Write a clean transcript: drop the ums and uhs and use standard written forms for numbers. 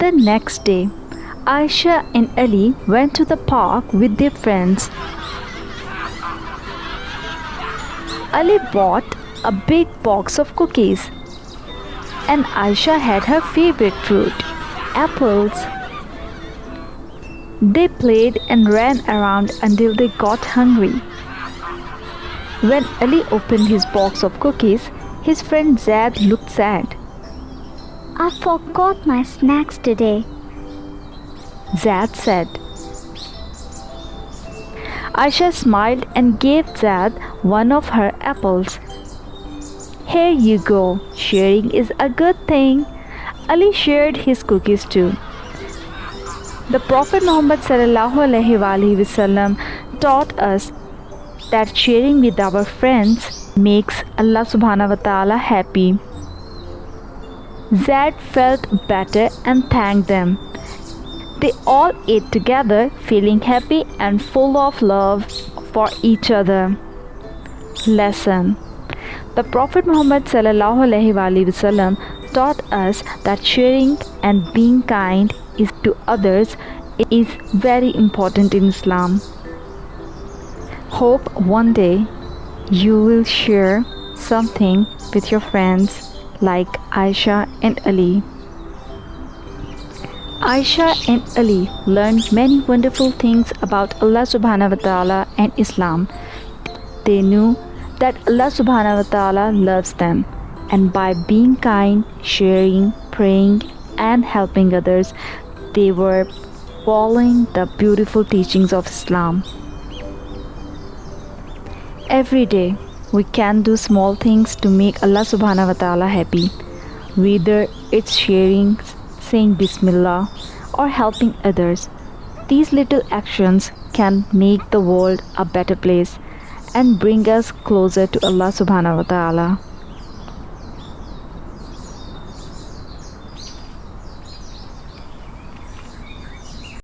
The next day, Aisha and Ali went to the park with their friends. Ali bought a big box of cookies, and Aisha had her favorite fruit, apples. They played and ran around until they got hungry. When Ali opened his box of cookies, his friend Zad looked sad. I forgot my snacks today. Zad said. Aisha smiled and gave Zad one of her apples. Here you go, sharing is a good thing. Ali shared his cookies too. The Prophet Muhammad ﷺ taught us that sharing with our friends makes Allah subhanahu wa ta'ala happy. Zad felt better and thanked them. They all ate together, feeling happy and full of love for each other. Lesson: the Prophet Muhammad ﷺ taught us that sharing and being kind to others is very important in Islam. Hope one day you will share something with your friends like Aisha and Ali. Aisha and Ali learned many wonderful things about Allah subhanahu wa ta'ala and Islam. They knew that Allah subhanahu wa ta'ala loves them, and by being kind, sharing, praying and helping others, they were following the beautiful teachings of Islam. Every day we can do small things to make Allah subhanahu wa ta'ala happy, whether it's sharing, saying Bismillah or helping others. These little actions can make the world a better place and bring us closer to Allah subhanahu wa ta'ala.